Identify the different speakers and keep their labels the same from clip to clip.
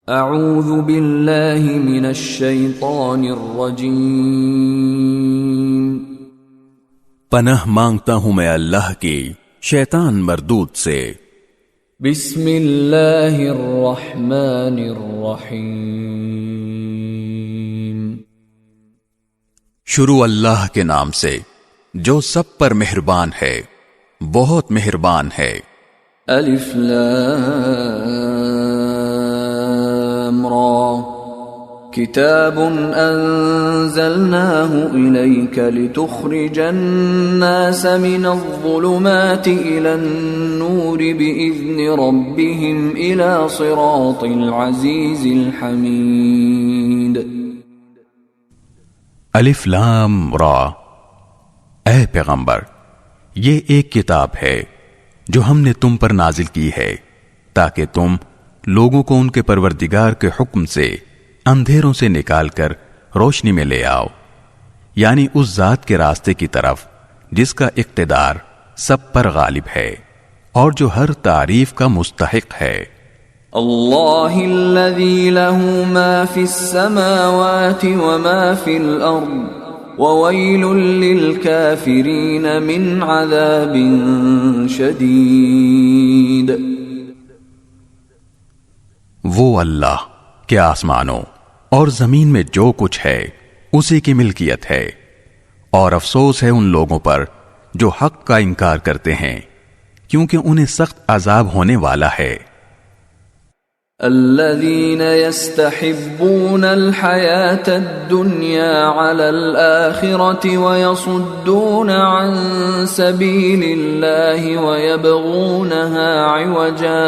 Speaker 1: اعوذ باللہ من الشیطان الرجیم،
Speaker 2: پناہ مانگتا ہوں میں اللہ کی شیطان مردود سے۔
Speaker 1: بسم اللہ الرحمن الرحیم،
Speaker 2: شروع اللہ کے نام سے جو سب پر مہربان ہے، بہت مہربان ہے۔
Speaker 1: الف لام را، کتاب انزلناه الیک لتخرج الناس من الظلمات الى النور باذن ربهم الى صراط العزیز الحمید۔
Speaker 2: الف لام را، اے پیغمبر، یہ ایک کتاب ہے جو ہم نے تم پر نازل کی ہے تاکہ تم لوگوں کو ان کے پروردگار کے حکم سے اندھیروں سے نکال کر روشنی میں لے آؤ، یعنی اس ذات کے راستے کی طرف جس کا اقتدار سب پر غالب ہے اور جو ہر تعریف کا مستحق ہے۔
Speaker 1: اللہ الذی له ما فی السماوات وما فی الارض وویل للکافرین من عذاب شدید۔
Speaker 2: وہ اللہ کہ آسمانوں اور زمین میں جو کچھ ہے اسی کی ملکیت ہے، اور افسوس ہے ان لوگوں پر جو حق کا انکار کرتے ہیں، کیونکہ انہیں سخت عذاب ہونے والا ہے۔
Speaker 1: الذين يستحبون الحياة الدنيا على الآخرة ويصدون عن سبيل الله ويبغونها عوجا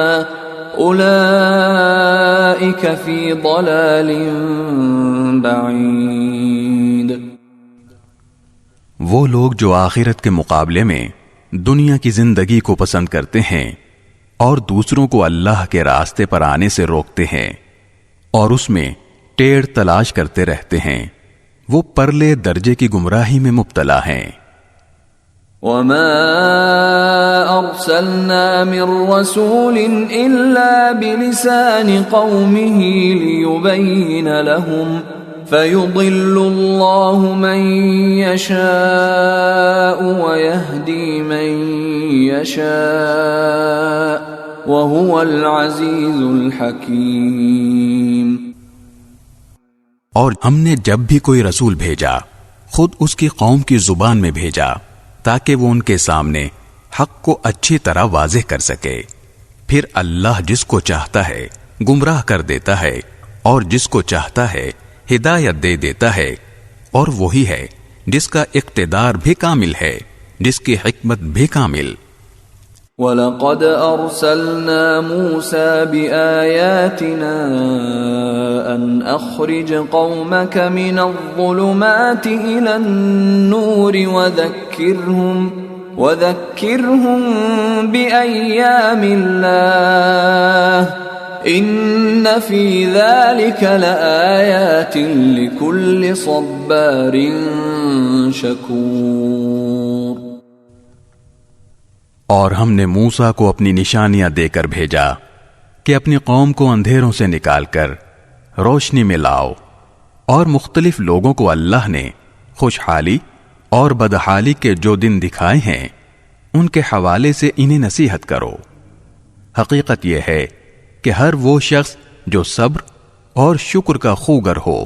Speaker 1: أولئك في ضلال بعيد۔
Speaker 2: وہ لوگ جو آخرت کے مقابلے میں دنیا کی زندگی کو پسند کرتے ہیں اور دوسروں کو اللہ کے راستے پر آنے سے روکتے ہیں اور اس میں ٹیڑھ تلاش کرتے رہتے ہیں، وہ پرلے درجے کی گمراہی میں مبتلا ہیں۔
Speaker 1: وما ارسلنا من رسول الا بلسان قومه ليبين لهم فيضل الله من يشاء ويهدي من يشاء وهو العزيز الحكيم۔
Speaker 2: اور ہم نے جب بھی کوئی رسول بھیجا خود اس کی قوم کی زبان میں بھیجا تاکہ وہ ان کے سامنے حق کو اچھی طرح واضح کر سکے، پھر اللہ جس کو چاہتا ہے گمراہ کر دیتا ہے اور جس کو چاہتا ہے ہدایت دے دیتا ہے، اور وہی ہے جس کا اقتدار بھی کامل ہے، جس کی حکمت بھی کامل۔
Speaker 1: وَلَقَدْ أَرْسَلْنَا مُوسَى بِآيَاتِنَا أَنْ أَخْرِجْ قَوْمَكَ مِنَ الظُّلُمَاتِ إِلَى النُّورِ وَذَكِّرْهُمْ بِأَيَّامِ اللَّهِ إِنَّ فِي ذَلِكَ لَآيَاتٍ لِكُلِّ صَبَّارٍ شَكُورٍ۔
Speaker 2: اور ہم نے موسیٰ کو اپنی نشانیاں دے کر بھیجا کہ اپنی قوم کو اندھیروں سے نکال کر روشنی میں لاؤ، اور مختلف لوگوں کو اللہ نے خوشحالی اور بدحالی کے جو دن دکھائے ہیں ان کے حوالے سے انہیں نصیحت کرو۔ حقیقت یہ ہے کہ ہر وہ شخص جو صبر اور شکر کا خوگر ہو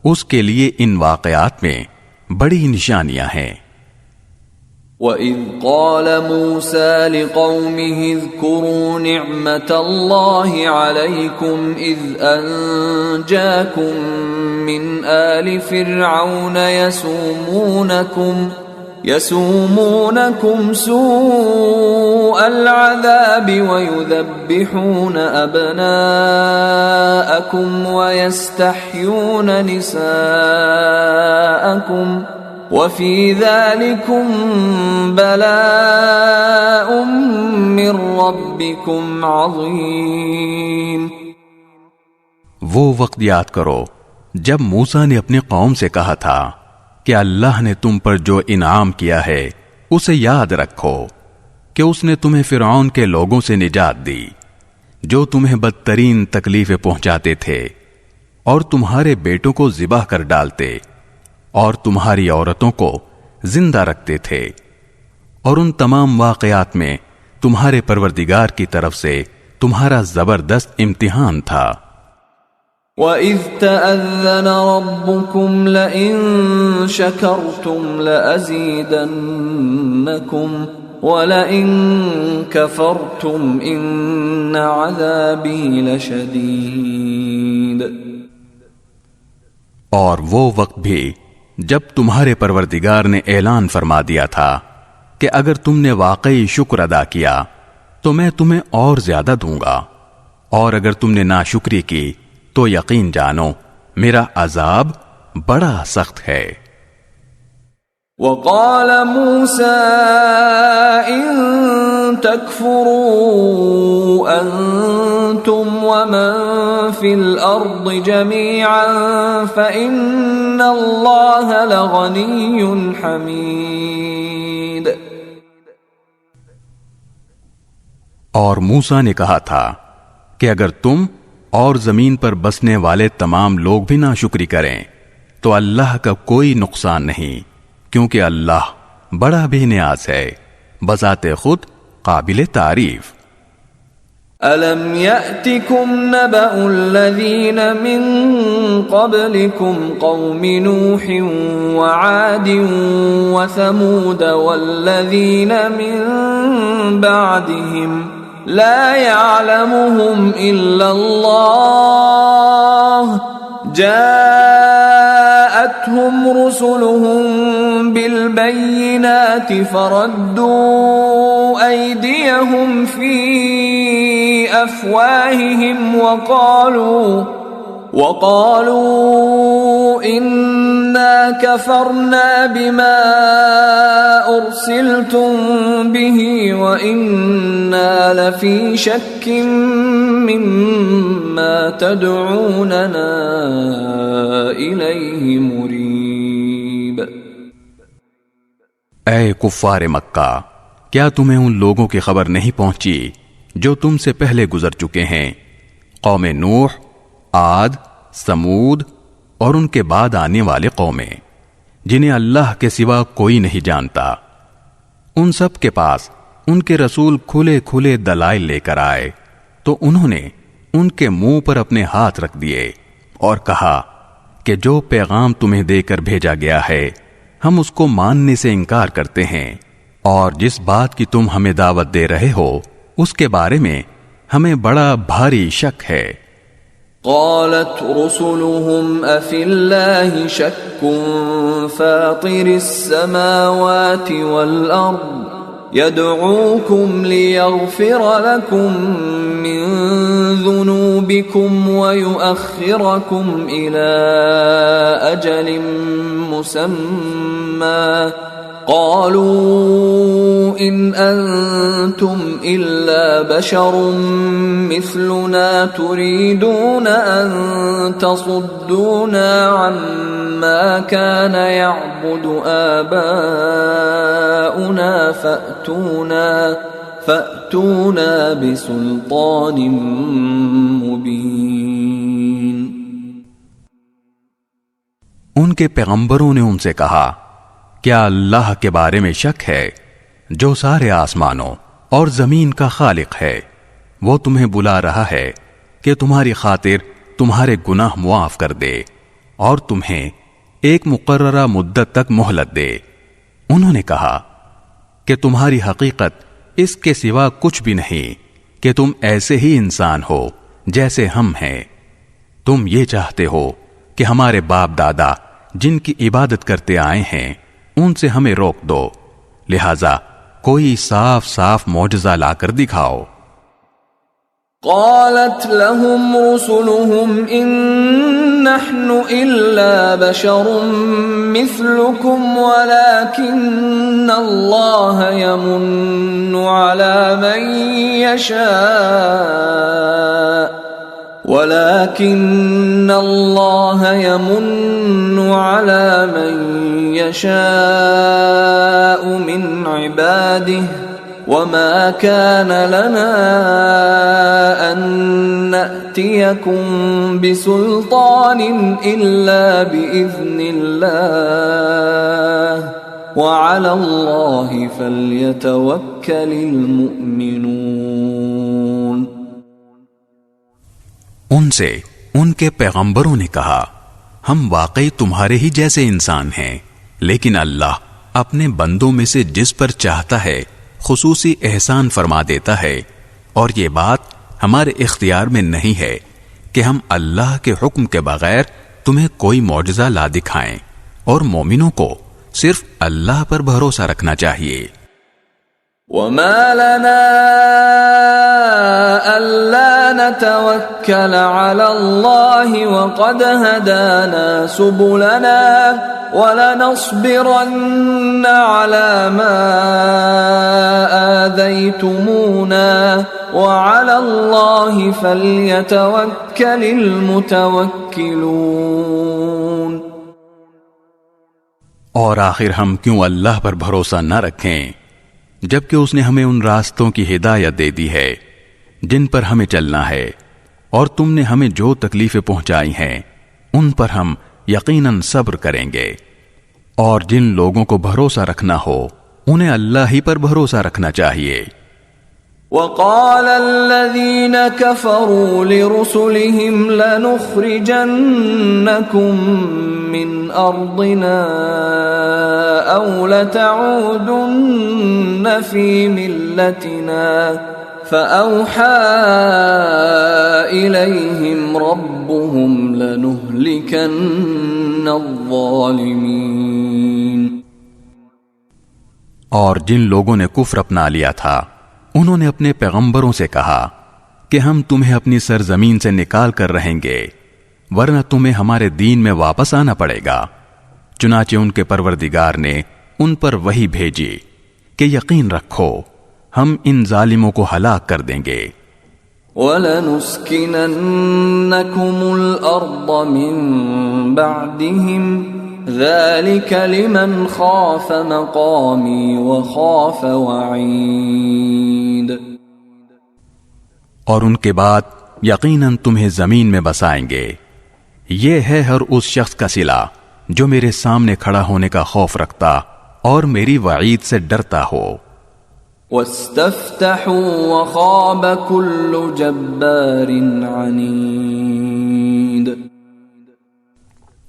Speaker 2: اس کے لیے ان واقعات میں بڑی نشانیاں ہیں۔
Speaker 1: وَإِذْ قَالَ مُوسَى لِقَوْمِهِ اذْكُرُوا نِعْمَةَ اللَّهِ عَلَيْكُمْ إِذْ أَنْجَاكُمْ مِنْ آلِ فِرْعَوْنَ يَسُومُونَكُمْ سُوءَ الْعَذَابِ وَيُذَبِّحُونَ أَبْنَاءَكُمْ وَيَسْتَحْيُونَ نِسَاءَكُمْ وَفِي ذَلِكُمْ بَلَاءٌ مِّن رَّبِّكُمْ عَظِيمٌ۔
Speaker 2: وہ وقت یاد کرو جب موسیٰ نے اپنی قوم سے کہا تھا کہ اللہ نے تم پر جو انعام کیا ہے اسے یاد رکھو، کہ اس نے تمہیں فرعون کے لوگوں سے نجات دی جو تمہیں بدترین تکلیفیں پہنچاتے تھے اور تمہارے بیٹوں کو ذبح کر ڈالتے اور تمہاری عورتوں کو زندہ رکھتے تھے، اور ان تمام واقعات میں تمہارے پروردگار کی طرف سے تمہارا زبردست امتحان تھا۔
Speaker 1: وَإِذْ تَأَذَّنَ رَبُّكُمْ لَئِن شَكَرْتُمْ لَأَزِيدَنَّكُمْ وَلَئِن كَفَرْتُمْ إِنَّ عَذَابِي لَشَدِيدٌ۔
Speaker 2: اور وہ وقت بھی جب تمہارے پروردگار نے اعلان فرما دیا تھا کہ اگر تم نے واقعی شکر ادا کیا تو میں تمہیں اور زیادہ دوں گا، اور اگر تم نے ناشکری کی تو یقین جانو میرا عذاب بڑا سخت ہے۔
Speaker 1: وقال موسى إن تكفروا أنتم ومن في الأرض جميعا فإن الله لغني حميد۔
Speaker 2: اور موسیٰ نے کہا تھا کہ اگر تم اور زمین پر بسنے والے تمام لوگ بھی ناشکری کریں تو اللہ کا کوئی نقصان نہیں، کیونکہ اللہ بڑا بے نیاز ہے، بذات خود قابل تعریف۔
Speaker 1: أَلَمْ يَأْتِكُمْ نَبَأُ الَّذِينَ مِنْ قَبْلِكُمْ قَوْمِ نُوحٍ وَعَادٍ وَثَمُودَ وَالَّذِينَ مِنْ بَعْدِهِمْ لَا يَعْلَمُهُمْ إِلَّا اللَّهُ جَاءَتْهُمْ رُسُلُهُم بِالْبَيِّنَاتِ فَرَدُّوا أَيْدِيَهُمْ فِي أَفْوَاهِهِمْ وَقَالُوا إِنَّا كَفَرْنَا بِمَا أُرْسِلْتُمْ بِهِ وَإِنَّا لَفِي شَكٍّ مِّمَّا تَدْعُونَنَا إِلَيْهِ مُرِيبٍ۔
Speaker 2: اے کفار مکہ، کیا تمہیں ان لوگوں کی خبر نہیں پہنچی جو تم سے پہلے گزر چکے ہیں، قوم نوح، عاد، سمود اور ان کے بعد آنے والے قومیں، جنہیں اللہ کے سوا کوئی نہیں جانتا؟ ان سب کے پاس ان کے رسول کھلے کھلے دلائل لے کر آئے تو انہوں نے ان کے منہ پر اپنے ہاتھ رکھ دیے اور کہا کہ جو پیغام تمہیں دے کر بھیجا گیا ہے ہم اس کو ماننے سے انکار کرتے ہیں، اور جس بات کی تم ہمیں دعوت دے رہے ہو اس کے بارے میں ہمیں بڑا بھاری شک ہے۔
Speaker 1: قالت رسلهم أفي الله شك فاطر السماوات والأرض يدعوكم ليغفر لكم من ذنوبكم ويؤخركم إلى أجل مسمى قالوا إن أنتم إلا بشر مثلنا تريدون أن تصدونا عما كان يعبد آباؤنا فأتونا بسلطان مبين۔
Speaker 2: ان کے پیغمبروں نے ان سے کہا، کیا اللہ کے بارے میں شک ہے جو سارے آسمانوں اور زمین کا خالق ہے؟ وہ تمہیں بلا رہا ہے کہ تمہاری خاطر تمہارے گناہ معاف کر دے اور تمہیں ایک مقررہ مدت تک مہلت دے۔ انہوں نے کہا کہ تمہاری حقیقت اس کے سوا کچھ بھی نہیں کہ تم ایسے ہی انسان ہو جیسے ہم ہیں۔ تم یہ چاہتے ہو کہ ہمارے باپ دادا جن کی عبادت کرتے آئے ہیں ان سے ہمیں روک دو، لہذا کوئی صاف صاف معجزہ لا کر دکھاؤ۔
Speaker 1: قالت لهم رسلهم إن نحن إلا بشر مثلكم ولكن الله يمن على من يشاء ولكن الله يمن على من يشاء من عباده وما كان لنا أن نأتيكم بسلطان إلا بإذن الله وعلى الله فليتوكل المؤمنون.
Speaker 2: ان سے ان کے پیغمبروں نے کہا ہم واقعی تمہارے ہی جیسے انسان ہیں، لیکن اللہ اپنے بندوں میں سے جس پر چاہتا ہے خصوصی احسان فرما دیتا ہے، اور یہ بات ہمارے اختیار میں نہیں ہے کہ ہم اللہ کے حکم کے بغیر تمہیں کوئی معجزہ لا دکھائیں، اور مومنوں کو صرف اللہ پر بھروسہ رکھنا چاہیے.
Speaker 1: وما لنا ألا نتوكل على الله وقد هدانا سبلنا ولنصبرن على ما آذيتمونا وعلى الله فليتوكل المتوكلون.
Speaker 2: اور آخر ہم کیوں اللہ پر بھروسہ نہ رکھیں جبکہ اس نے ہمیں ان راستوں کی ہدایت دے دی ہے جن پر ہمیں چلنا ہے، اور تم نے ہمیں جو تکلیفیں پہنچائی ہیں ان پر ہم یقیناً صبر کریں گے، اور جن لوگوں کو بھروسہ رکھنا ہو انہیں اللہ ہی پر بھروسہ رکھنا چاہیے.
Speaker 1: وقال الذين كفروا لرسلهم لنخرجنكم من أرضنا أو لتعودن في ملتنا فأوحى إليهم ربهم لنهلكن الظالمين.
Speaker 2: اور جن لوگوں نے کفر اپنا لیا تھا انہوں نے اپنے پیغمبروں سے کہا کہ ہم تمہیں اپنی سرزمین سے نکال کر رہیں گے، ورنہ تمہیں ہمارے دین میں واپس آنا پڑے گا. چنانچہ ان کے پروردگار نے ان پر وحی بھیجی کہ یقین رکھو ہم ان ظالموں کو ہلاک کر دیں گے.
Speaker 1: وَلَنُسْكِنَنَّكُمُ الْأَرْضَ مِن بَعْدِهِمْ ذَلِكَ لِمَنْ خَافَ مَقَامِي وَخَافَ وَعِيدِ.
Speaker 2: اور ان کے بعد یقیناً تمہیں زمین میں بسائیں گے، یہ ہے ہر اس شخص کا صلہ جو میرے سامنے کھڑا ہونے کا خوف رکھتا اور میری وعید سے ڈرتا ہو.
Speaker 1: وَاسْتَفْتَحُوا وَخَابَ كُلُّ جَبَّارٍ عَنِيدٍ.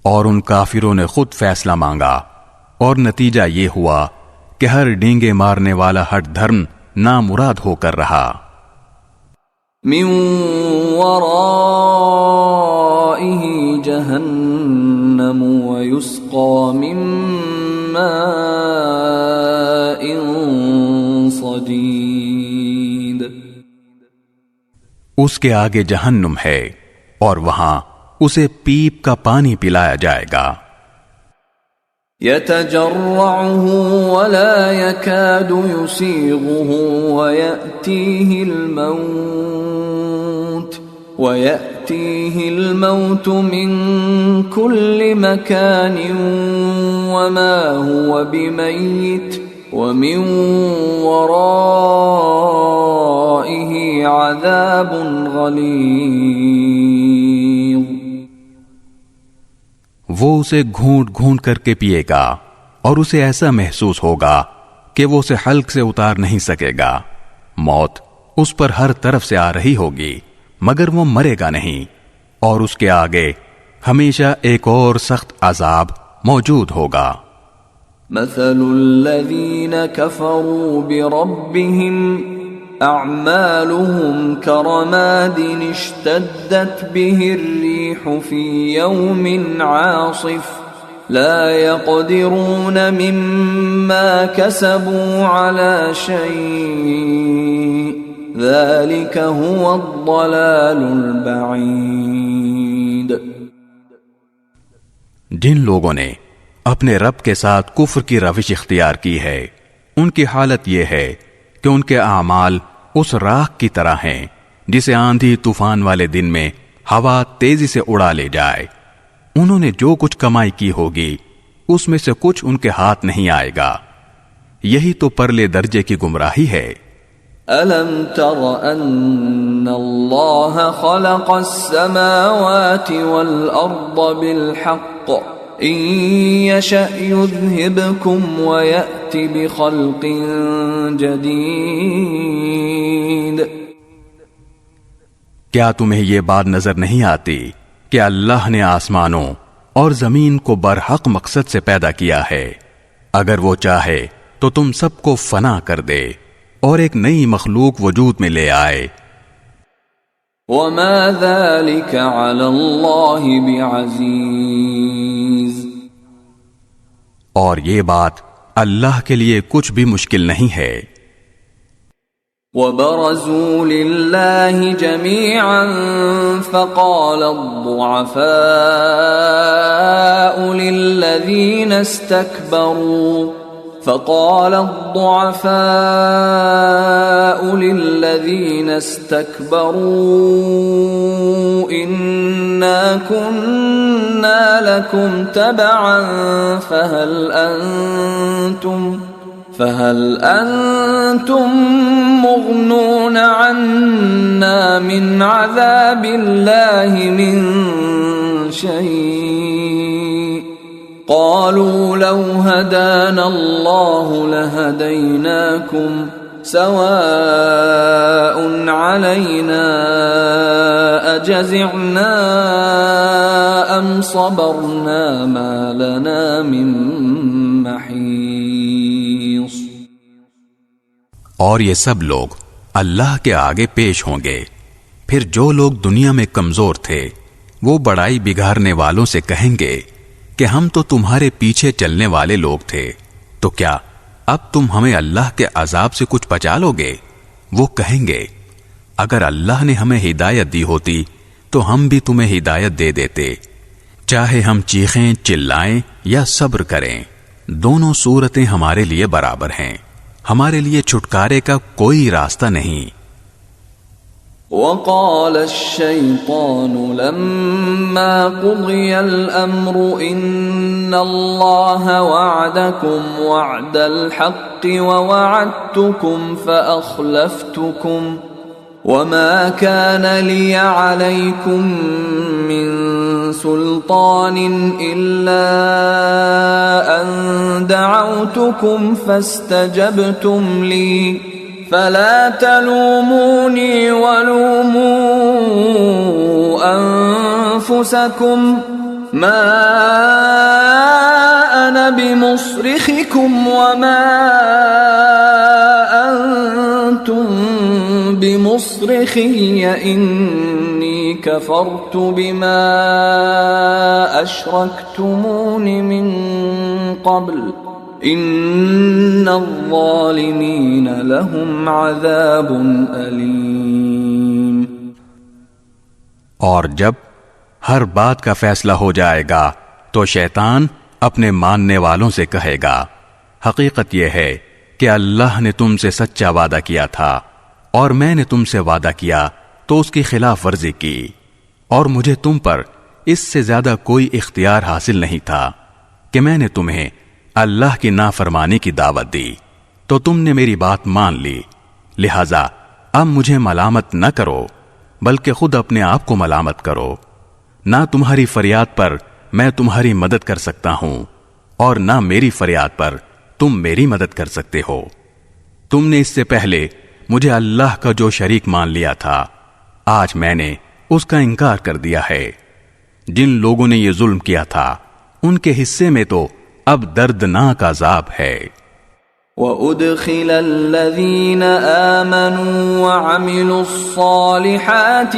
Speaker 2: اور ان کافروں نے خود فیصلہ مانگا اور نتیجہ یہ ہوا کہ ہر ڈینگے مارنے والا ہٹ دھرم نامراد ہو کر رہا.
Speaker 1: من ورائه جہنم ويسقى من ماء صدید.
Speaker 2: اس کے آگے جہنم ہے اور وہاں اسے پیپ کا پانی پلایا جائے گا.
Speaker 1: يتجرعه ولا يكاد يسيغه ويأتيه الموت من كل مكان وما هو بميت ومن ورائه عذاب غليظ.
Speaker 2: وہ اسے گھونٹ گھونٹ کر کے پیے گا اور اسے ایسا محسوس ہوگا کہ وہ اسے حلق سے اتار نہیں سکے گا. موت اس پر ہر طرف سے آ رہی ہوگی مگر وہ مرے گا نہیں، اور اس کے آگے ہمیشہ ایک اور سخت عذاب موجود ہوگا.
Speaker 1: مثل الذين كفروا بربهم أعمالهم كرماد اشتدت به الريح في يوم عاصف لا يقدرون مما كسبوا على شيء ذلك هو الضلال البعيد.
Speaker 2: جن لوگوں نے اپنے رب کے ساتھ کفر کی روش اختیار کی ہے ان کی حالت یہ ہے کہ ان کے اعمال اس راکھ کی طرح ہیں جسے آندھی طوفان والے دن میں ہوا تیزی سے اڑا لے جائے. انہوں نے جو کچھ کمائی کی ہوگی اس میں سے کچھ ان کے ہاتھ نہیں آئے گا. یہی تو پرلے درجے کی گمراہی ہے.
Speaker 1: ألم تر أن الله خلق السماوات والأرض بالحق إن يشأ يذهبكم ويأت بخلق جديد.
Speaker 2: کیا تمہیں یہ بات نظر نہیں آتی کہ اللہ نے آسمانوں اور زمین کو برحق مقصد سے پیدا کیا ہے؟ اگر وہ چاہے تو تم سب کو فنا کر دے اور ایک نئی مخلوق وجود میں لے آئے.
Speaker 1: وما ذلك على الله بعزيز.
Speaker 2: اور یہ بات اللہ کے لیے کچھ بھی مشکل نہیں ہے.
Speaker 1: وبرزوا لله جميعا فقال الضعفاء للذين استكبروا إنا كنا لكم تبعا فهل أنتم مغنون عنا من عذاب الله من شيء قالوا لو هدانا الله لهديناكم سواء علينا أجزعنا أم صبرنا ما لنا من محيص.
Speaker 2: اور یہ سب لوگ اللہ کے آگے پیش ہوں گے. پھر جو لوگ دنیا میں کمزور تھے وہ بڑائی بگاڑنے والوں سے کہیں گے کہ ہم تو تمہارے پیچھے چلنے والے لوگ تھے، تو کیا اب تم ہمیں اللہ کے عذاب سے کچھ بچا لو گے؟ وہ کہیں گے اگر اللہ نے ہمیں ہدایت دی ہوتی تو ہم بھی تمہیں ہدایت دے دیتے، چاہے ہم چیخیں چلائیں یا صبر کریں، دونوں صورتیں ہمارے لیے برابر ہیں، ہمارے لیے چھٹکارے کا کوئی راستہ نہیں.
Speaker 1: وقال الشيطان لما قضي الأمر إن الله وعدكم وعد الحق ووعدتكم فأخلفتكم وما كان لي عليكم من سلطان إلا أن دعوتكم فاستجبتم لي فلا تلوموني ولوموا أنفسكم ما أنا بمصرخكم وما أنتم بمصرخي إني كفرت بما أشركتمون من قبل ان الظالمین لهم عذاب علیم.
Speaker 2: اور جب ہر بات کا فیصلہ ہو جائے گا تو شیطان اپنے ماننے والوں سے کہے گا حقیقت یہ ہے کہ اللہ نے تم سے سچا وعدہ کیا تھا اور میں نے تم سے وعدہ کیا تو اس کی خلاف ورزی کی، اور مجھے تم پر اس سے زیادہ کوئی اختیار حاصل نہیں تھا کہ میں نے تمہیں اللہ کی نافرمانی کی دعوت دی تو تم نے میری بات مان لی، لہذا اب مجھے ملامت نہ کرو بلکہ خود اپنے آپ کو ملامت کرو. نہ تمہاری فریاد پر میں تمہاری مدد کر سکتا ہوں اور نہ میری فریاد پر تم میری مدد کر سکتے ہو. تم نے اس سے پہلے مجھے اللہ کا جو شریک مان لیا تھا، آج میں نے اس کا انکار کر دیا ہے. جن لوگوں نے یہ ظلم کیا تھا ان کے حصے میں تو اب دردناک عذاب ہے.
Speaker 1: وَأُدْخِلَ الَّذِينَ آمَنُوا وَعَمِلُوا الصَّالِحَاتِ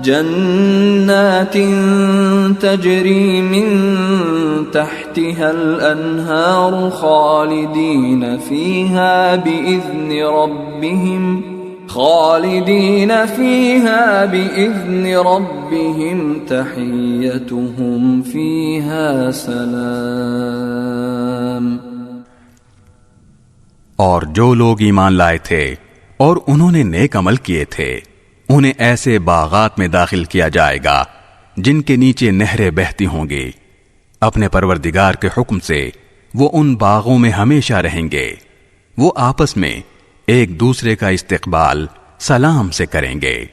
Speaker 1: جَنَّاتٍ تَجْرِي مِن تَحْتِهَا الْأَنْهَارُ خَالِدِينَ فِيهَا بِإِذْنِ رَبِّهِمْ تَحِيَّتُهُمْ فِيهَا سَلَامٌ.
Speaker 2: اور جو لوگ ایمان لائے تھے اور انہوں نے نیک عمل کیے تھے انہیں ایسے باغات میں داخل کیا جائے گا جن کے نیچے نہریں بہتی ہوں گی. اپنے پروردگار کے حکم سے وہ ان باغوں میں ہمیشہ رہیں گے. وہ آپس میں ایک دوسرے کا استقبال سلام سے کریں گے۔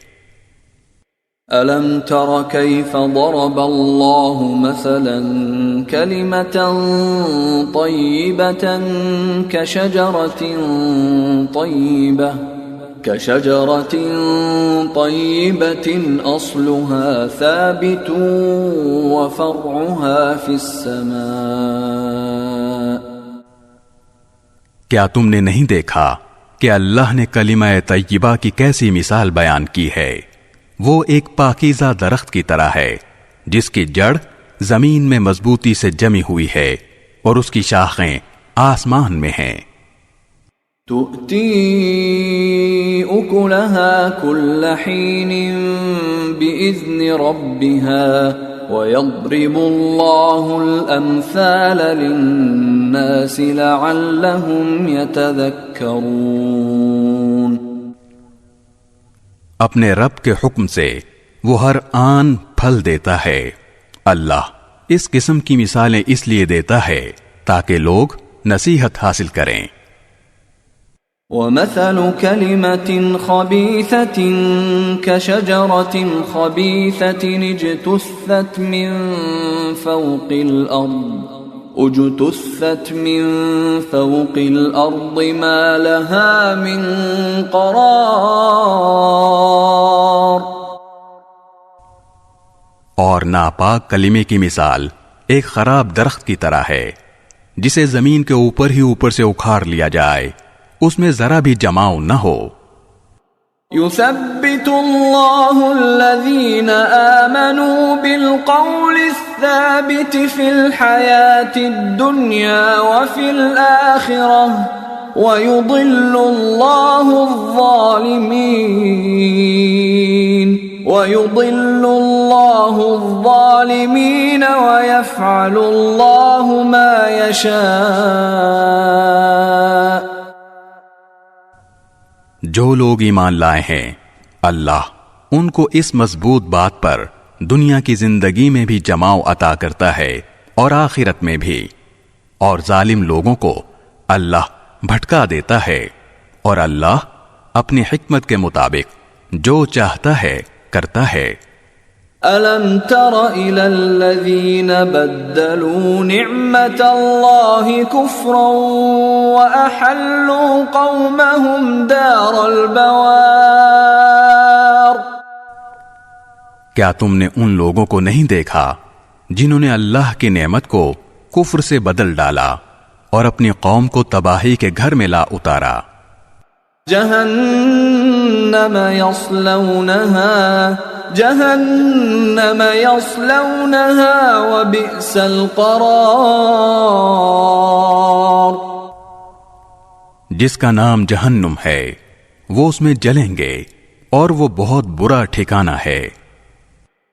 Speaker 1: أَلَمْ تَرَ كَيْفَ ضَرَبَ اللَّهُ مَثَلًا كَلِمَةً طَيِّبَةً كَشَجَرَةٍ طَيِّبَةٍ أَصْلُهَا ثَابِتٌ وَفَرْعُهَا فِي السَّمَاءِ۔
Speaker 2: کیا تم نے نہیں دیکھا کہ اللہ نے کلمہ طیبہ کی کیسی مثال بیان کی ہے؟ وہ ایک پاکیزہ درخت کی طرح ہے جس کی جڑ زمین میں مضبوطی سے جمی ہوئی ہے اور اس کی شاخیں آسمان میں ہیں۔
Speaker 1: تُؤْتِي أُكُلَهَا كُلَّ حِينٍ بِإِذْنِ رَبِّهَا وَيَضْرِبُ اللَّهُ الْأَمْثَالَ لِلنَّاسِ لَعَلَّهُمْ يَتَذَكَّرُونَ۔
Speaker 2: اپنے رب کے حکم سے وہ ہر آن پھل دیتا ہے۔ اللہ اس قسم کی مثالیں اس لیے دیتا ہے تاکہ لوگ نصیحت حاصل کریں۔
Speaker 1: وَمَثَلُ كَلِمَةٍ خَبِيثَةٍ كَشَجَرَةٍ خَبِيثَةٍ اجْتُثَّتْ مِنْ فَوْقِ الْأَرْضِ مَا لَهَا مِنْ قَرَارٍ۔
Speaker 2: اور ناپاک کلمے کی مثال ایک خراب درخت کی طرح ہے جسے زمین کے اوپر ہی اوپر سے اکھاڑ لیا جائے، اس میں ذرا بھی جماؤ نہ ہو۔
Speaker 1: يثبت الله الذين آمنوا بالقول الثابت في الحياة الدنيا وفي الآخرة ويضل الله الظالمين ويفعل الله ما يشاء۔
Speaker 2: جو لوگ ایمان لائے ہیں اللہ ان کو اس مضبوط بات پر دنیا کی زندگی میں بھی جماؤ عطا کرتا ہے اور آخرت میں بھی، اور ظالم لوگوں کو اللہ بھٹکا دیتا ہے، اور اللہ اپنی حکمت کے مطابق جو چاہتا ہے کرتا ہے۔
Speaker 1: أَلَمْ تَرَ إِلَى الَّذِينَ بَدَّلُوا نِعْمَةَ اللَّهِ كُفْرًا وَأَحَلُّوا قَوْمَهُمْ دَارَ الْبَوَارِ۔
Speaker 2: کیا تم نے ان لوگوں کو نہیں دیکھا جنہوں نے اللہ کی نعمت کو کفر سے بدل ڈالا اور اپنی قوم کو تباہی کے گھر میں لا اتارا؟
Speaker 1: جہنم یصلونها وبئس القرار۔
Speaker 2: جس کا نام جہنم ہے وہ اس میں جلیں گے اور وہ بہت برا ٹھکانہ ہے۔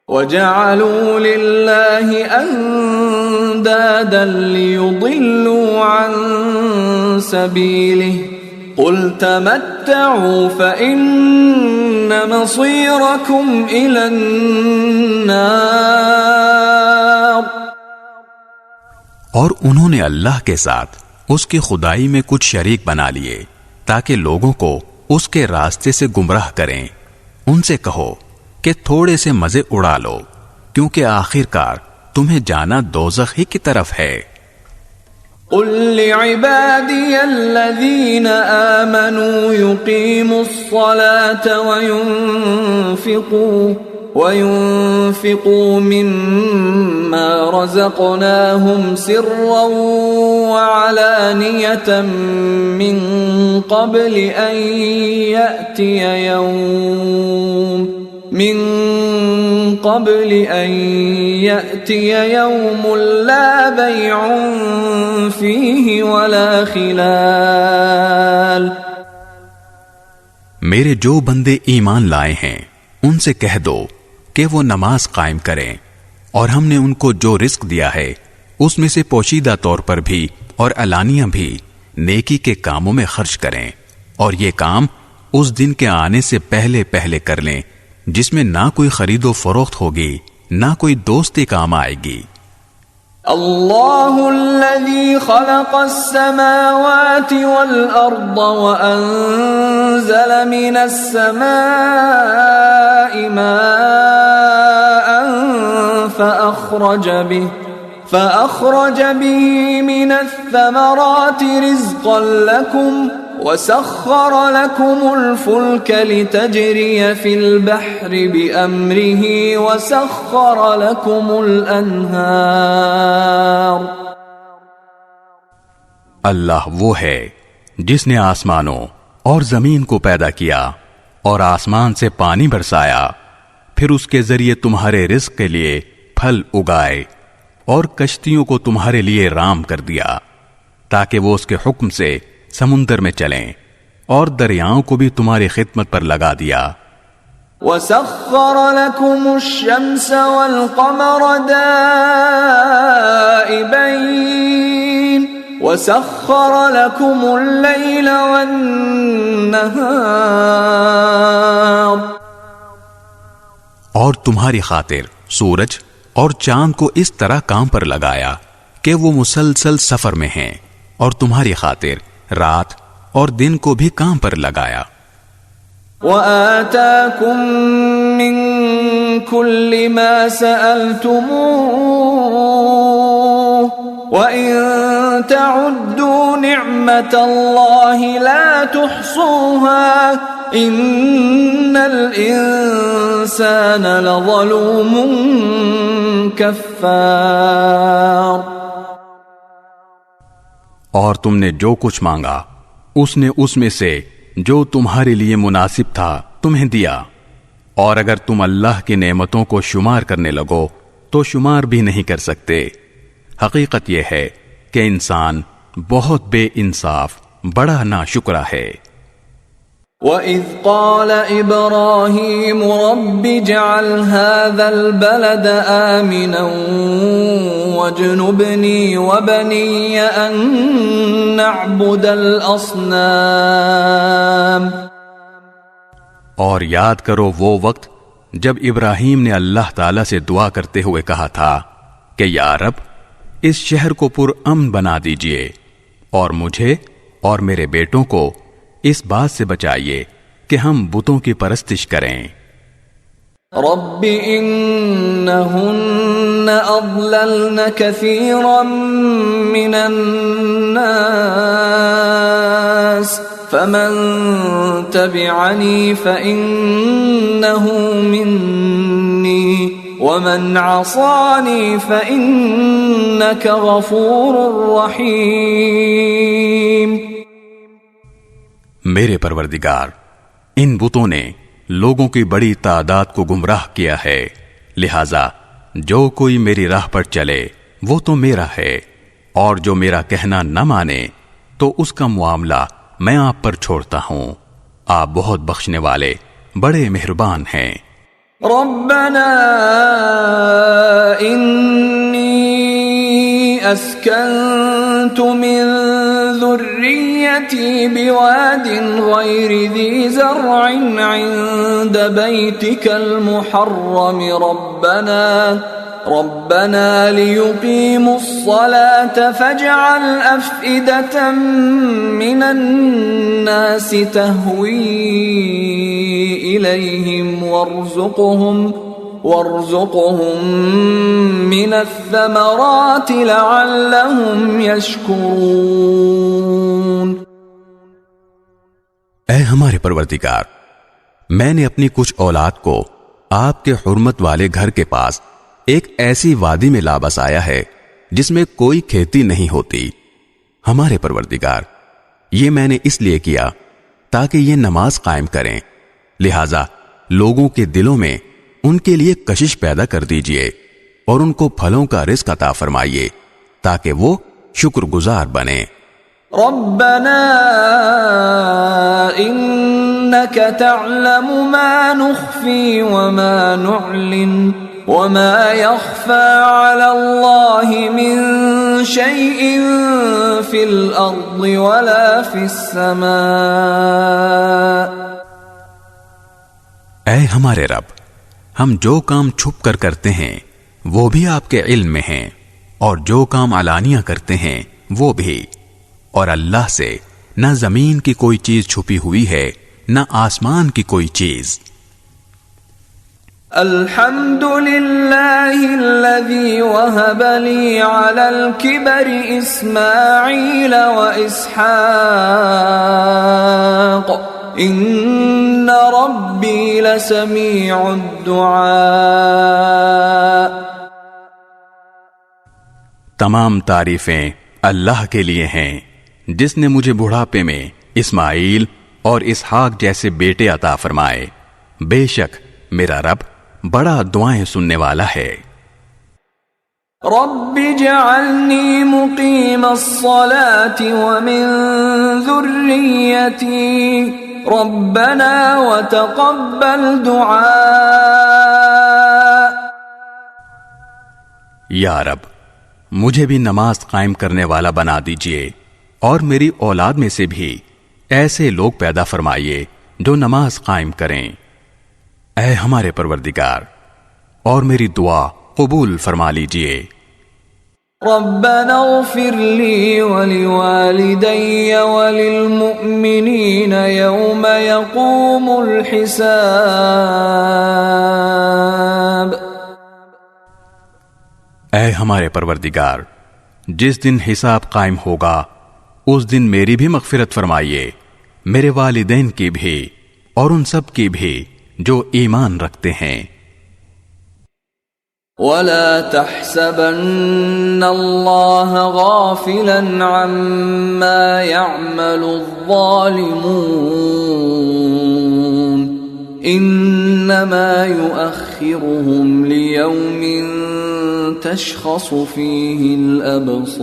Speaker 1: وَجَعَلُوا لِلَّهِ أَنْدَادًا لِيُضِلُّوا عَنْ سَبِيلِهِ قُلْ تَمَتَّعُوا فَإِنَّ مَصِيرَكُمْ إِلَى النَّارِ۔
Speaker 2: اور انہوں نے اللہ کے ساتھ اس کی خدائی میں کچھ شریک بنا لیے تاکہ لوگوں کو اس کے راستے سے گمراہ کریں۔ ان سے کہو کہ تھوڑے سے مزے اڑا لو، کیونکہ آخر کار تمہیں جانا دوزخ ہی کی طرف ہے۔
Speaker 1: قل لعبادي الذين آمنوا يقيموا الصلاة وينفقوا مما رزقناهم سرا وعلانية من قبل أن يأتي يوم لا بيع فيه ولا خلال۔
Speaker 2: میرے جو بندے ایمان لائے ہیں ان سے کہہ دو کہ وہ نماز قائم کریں، اور ہم نے ان کو جو رزق دیا ہے اس میں سے پوشیدہ طور پر بھی اور علانیہ بھی نیکی کے کاموں میں خرچ کریں، اور یہ کام اس دن کے آنے سے پہلے پہلے کر لیں جس میں نہ کوئی خرید و فروخت ہوگی نہ کوئی دوستی کام آئے گی۔
Speaker 1: الله الذي خلق السماوات والأرض وأنزل من السماء ماء فأخرج به من الثمرات رزقا لكم وسخر لكم الفلك لتجري في البحر بأمره وسخر لكم الأنهار
Speaker 2: اللہ وہ ہے جس نے آسمانوں اور زمین کو پیدا کیا اور آسمان سے پانی برسایا، پھر اس کے ذریعے تمہارے رزق کے لیے پھل اگائے اور کشتیوں کو تمہارے لیے رام کر دیا تاکہ وہ اس کے حکم سے سمندر میں چلیں، اور دریاؤں کو بھی تمہاری خدمت پر لگا دیا۔
Speaker 1: وَسَخَّرَ لَكُمُ الشَّمْسَ وَالْقَمَرَ دَائِبَيْنِ وَسَخَّرَ لَكُمُ اللَّيْلَ وَالنَّهَارَ،
Speaker 2: اور تمہاری خاطر سورج اور چاند کو اس طرح کام پر لگایا کہ وہ مسلسل سفر میں ہیں، اور تمہاری خاطر رات اور دن کو بھی کام پر لگایا۔
Speaker 1: وَآتَاكُم مِّن كُلِّ مَا سَأَلْتُمُوهُ وَإِن تَعُدُّوا نِعْمَةَ اللَّهِ لَا تُحْصُوهَا إِنَّ الْإِنسَانَ لَظَلُومٌ كَفَّارٌ۔
Speaker 2: اور تم نے جو کچھ مانگا اس نے اس میں سے جو تمہارے لیے مناسب تھا تمہیں دیا، اور اگر تم اللہ کی نعمتوں کو شمار کرنے لگو تو شمار بھی نہیں کر سکتے۔ حقیقت یہ ہے کہ انسان بہت بے انصاف، بڑا ناشکرا ہے۔
Speaker 1: وَإِذْ قَالَ إِبْرَاهِيمُ رَبِّ اجْعَلْ هَذَا الْبَلَدَ آمِنًا وَاجْنُبْنِي وَبَنِيَّ أَن نَّعْبُدَ الْأَصْنَامَ۔
Speaker 2: اور یاد کرو وہ وقت جب ابراہیم نے اللہ تعالی سے دعا کرتے ہوئے کہا تھا کہ یا رب، اس شہر کو پرامن بنا دیجئے، اور مجھے اور میرے بیٹوں کو اس بات سے بچائیے کہ ہم بتوں کی پرستش کریں۔
Speaker 1: رب انہن اضللن کثیرا من الناس فمن تبعنی فإنہ منی ومن عصانی فإنک غفور رحیم۔
Speaker 2: میرے پروردگار، ان بتوں نے لوگوں کی بڑی تعداد کو گمراہ کیا ہے، لہذا جو کوئی میری راہ پر چلے وہ تو میرا ہے، اور جو میرا کہنا نہ مانے تو اس کا معاملہ میں آپ پر چھوڑتا ہوں۔ آپ بہت بخشنے والے، بڑے مہربان ہیں۔
Speaker 1: ربنا انی اسکنت من ذریتی بواد غیر ذی زرع عند بیتک المحرم ربنا لیقیموا الصلاة فاجعل افئدة من الناس تهوی الیہم وارزقهم من الثمرات لعلهم يشکرون۔
Speaker 2: اے ہمارے پروردگار، میں نے اپنی کچھ اولاد کو آپ کے حرمت والے گھر کے پاس ایک ایسی وادی میں لا بسایا ہے جس میں کوئی کھیتی نہیں ہوتی۔ ہمارے پروردگار، یہ میں نے اس لیے کیا تاکہ یہ نماز قائم کریں، لہذا لوگوں کے دلوں میں ان کے لیے کشش پیدا کر دیجئے، اور ان کو پھلوں کا رزق عطا فرمائیے تاکہ وہ شکر گزار بنیں۔
Speaker 1: ربنا انك تعلم ما نخفي وما نعلن وما يخفى على الله من شيء في الارض ولا في السماء۔
Speaker 2: اے ہمارے رب، ہم جو کام چھپ کر کرتے ہیں وہ بھی آپ کے علم میں ہیں، اور جو کام علانیہ کرتے ہیں وہ بھی، اور اللہ سے نہ زمین کی کوئی چیز چھپی ہوئی ہے نہ آسمان کی کوئی چیز۔
Speaker 1: الحمد للہ الذی وہب لی علی الکبر اسماعیل و اسحاق ان ربی لسمیع الدعاء۔
Speaker 2: تمام تعریفیں اللہ کے لیے ہیں جس نے مجھے بڑھاپے میں اسماعیل اور اسحاق جیسے بیٹے عطا فرمائے، بے شک میرا رب بڑا دعائیں سننے والا ہے۔
Speaker 1: رب اجعلنی مقیم الصلاة ومن ذریتی ربنا وتقبل دعاء۔
Speaker 2: یا رب مجھے بھی نماز قائم کرنے والا بنا دیجئے اور میری اولاد میں سے بھی ایسے لوگ پیدا فرمائیے جو نماز قائم کریں۔ اے ہمارے پروردگار اور میری دعا قبول فرما لیجئے۔
Speaker 1: ربنا اغفر لی ولوالدی وللمؤمنین یوم یقوم الحساب۔
Speaker 2: اے ہمارے پروردگار جس دن حساب قائم ہوگا اس دن میری بھی مغفرت فرمائیے، میرے والدین کی بھی اور ان سب کی بھی جو ایمان رکھتے ہیں۔
Speaker 1: ولا تحسبن اللہ غافلا عما يعمل الظالمون انما يؤخرهم ليوم تشخص فيه الابصار۔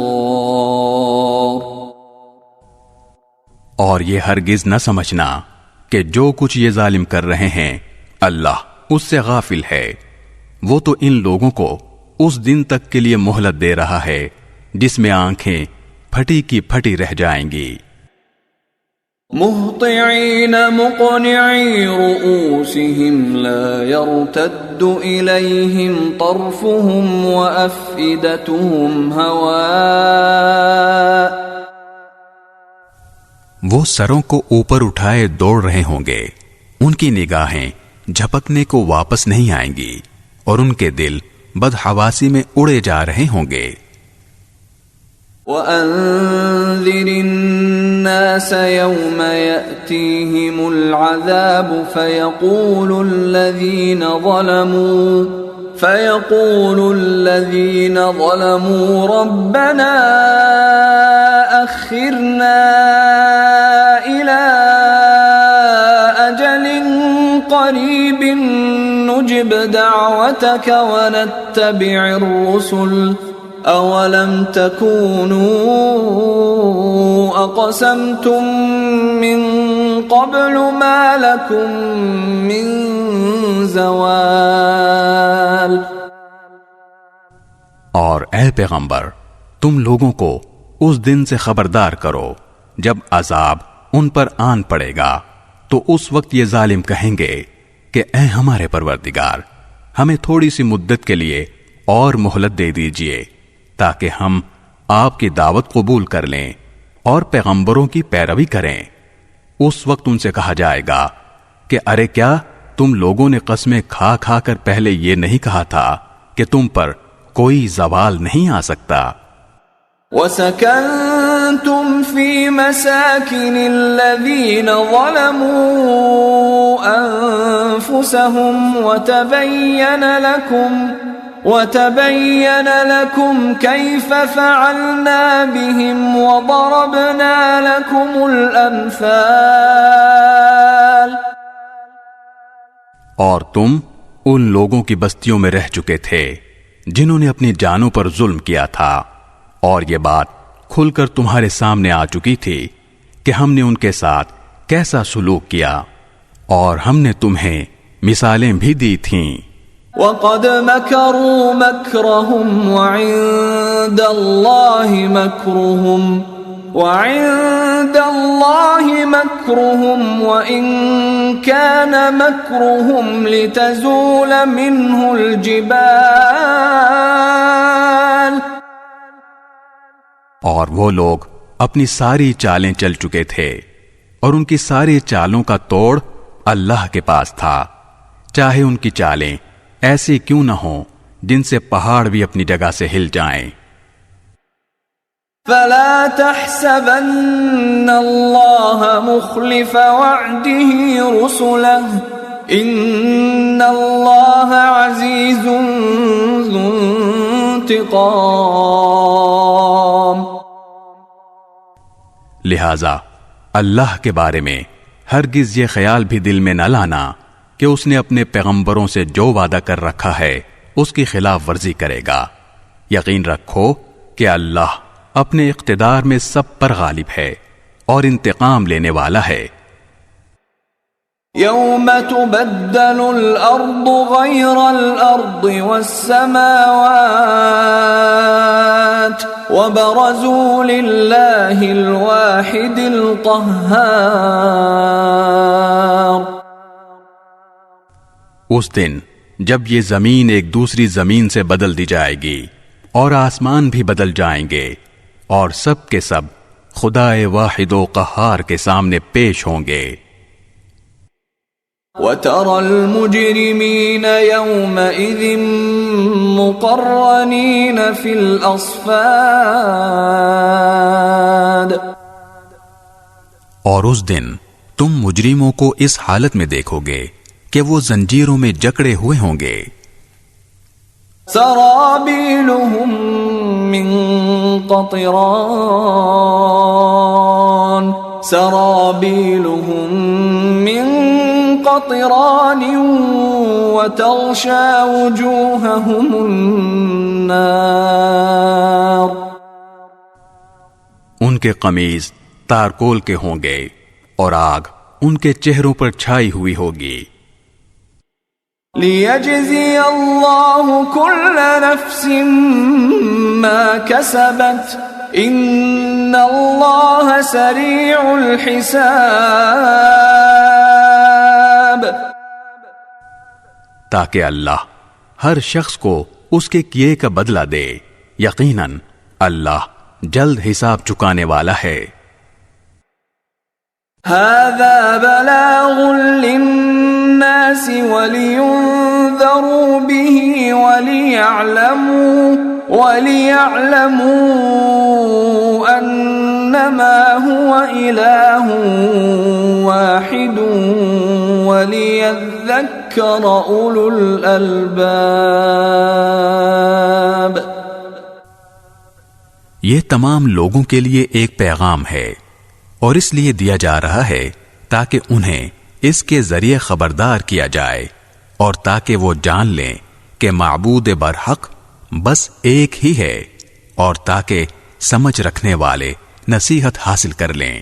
Speaker 2: اور یہ ہرگز نہ سمجھنا کہ جو کچھ یہ ظالم کر رہے ہیں اللہ اس سے غافل ہے، وہ تو ان لوگوں کو اس دن تک کے لیے مہلت دے رہا ہے جس میں آنکھیں پھٹی کی پھٹی رہ جائیں گی۔
Speaker 1: مہطعین مقنعی رؤوسہم لا یرتد الیہم طرفہم وافئدتہم ہواء۔
Speaker 2: وہ سروں کو اوپر اٹھائے دوڑ رہے ہوں گے، ان کی نگاہیں جھپکنے کو واپس نہیں آئیں گی اور ان کے دل بدحواسی میں اڑے جا رہے ہوں گے۔
Speaker 1: وَأَنذِرِ النَّاسَ يَوْمَ يَأْتِيهِمُ الْعَذَابُ فَيَقُولُ الَّذِينَ ظَلَمُوا رَبَّنَا أَخِّرْنَا إِلَىٰ أَجَلٍ قَرِيبٍ نُجِبْ دَعْوَتَكَ وَنَتَّبِعِ الرُّسُلَ أَوَلَمْ تَكُونُوا أَقْسَمْتُم مِّن قَبْلُ مَا لَكُم مِّن زَوَالٍ۔
Speaker 2: اور اے پیغمبر تم لوگوں کو اس دن سے خبردار کرو جب عذاب ان پر آن پڑے گا تو اس وقت یہ ظالم کہیں گے کہ اے ہمارے پروردگار ہمیں تھوڑی سی مدت کے لیے اور مہلت دے دیجئے تاکہ ہم آپ کی دعوت قبول کر لیں اور پیغمبروں کی پیروی کریں۔ اس وقت ان سے کہا جائے گا کہ ارے کیا تم لوگوں نے قسمیں کھا کھا کر پہلے یہ نہیں کہا تھا کہ تم پر کوئی زوال نہیں آ سکتا؟
Speaker 1: وَسَكَنْتُمْ فِي مَسَاكِنِ الَّذِينَ ظَلَمُوا أَنفُسَهُمْ وَتَبَيَّنَ لَكُمْ كَيْفَ فَعَلْنَا بِهِمْ وَضَرَبْنَا لَكُمُ الْأَمْثَالَ۔
Speaker 2: اور تم ان لوگوں کی بستیوں میں رہ چکے تھے جنہوں نے اپنی جانوں پر ظلم کیا تھا، اور یہ بات کھل کر تمہارے سامنے آ چکی تھی کہ ہم نے ان کے ساتھ کیسا سلوک کیا، اور ہم نے تمہیں مثالیں بھی دی تھیں۔
Speaker 1: وَقَدْ مَكَرُوا مَكْرَهُمْ وَعِندَ اللَّهِ مَكْرُهُمْ وَإِن كَانَ مَكْرُهُمْ لِتَزُولَ مِنْهُ الْجِبَالُ
Speaker 2: اور وہ لوگ اپنی ساری چالیں چل چکے تھے اور ان کی ساری چالوں کا توڑ اللہ کے پاس تھا، چاہے ان کی چالیں ایسی کیوں نہ ہوں جن سے پہاڑ بھی اپنی جگہ سے ہل جائیں۔
Speaker 1: فلا تحسبن اللہ مخلف وعده رسله ان اللہ عزیز ذو انتقام۔
Speaker 2: لہذا اللہ کے بارے میں ہرگز یہ خیال بھی دل میں نہ لانا کہ اس نے اپنے پیغمبروں سے جو وعدہ کر رکھا ہے اس کی خلاف ورزی کرے گا۔ یقین رکھو کہ اللہ اپنے اقتدار میں سب پر غالب ہے اور انتقام لینے والا ہے۔
Speaker 1: یوم تبدل الارض غیر الارض والسماوات وبرزوا للہ الواحد القہار۔
Speaker 2: اس دن جب یہ زمین ایک دوسری زمین سے بدل دی جائے گی اور آسمان بھی بدل جائیں گے اور سب کے سب خدائے واحد و قہار کے سامنے پیش ہوں گے۔
Speaker 1: وَتَرَى الْمُجْرِمِينَ يَوْمَئِذٍ مُقَرَّنِينَ فِي الْأَصْفَادِ۔ اور
Speaker 2: اس دن تم مجرموں کو اس حالت میں دیکھو گے کہ وہ زنجیروں میں جکڑے ہوئے ہوں گے۔
Speaker 1: سرابیلہم من قطران سرابیلہم من قطران وتغشى وجوههم النار۔
Speaker 2: ان کے قمیض تارکول کے ہوں گے اور آگ ان کے چہروں پر چھائی ہوئی ہوگی۔
Speaker 1: لِيَجْزِيَ اللَّهُ كُلَّ نَفْسٍ مَا كَسَبَتْ إِنَّ اللَّهَ سَرِيعُ الْحِسَابِ۔
Speaker 2: تاکہ اللہ ہر شخص کو اس کے کیے کا بدلہ دے، یقیناً اللہ جلد حساب چکانے والا ہے۔
Speaker 1: هذا بلاغ للناس ولينذروا به وليعلموا أنما هو إله واحد وليذكر أولو الألباب۔
Speaker 2: یہ تمام لوگوں کے لیے ایک پیغام ہے اور اس لیے دیا جا رہا ہے تاکہ انہیں اس کے ذریعے خبردار کیا جائے اور تاکہ وہ جان لیں کہ معبود برحق بس ایک ہی ہے، اور تاکہ سمجھ رکھنے والے نصیحت حاصل کر لیں۔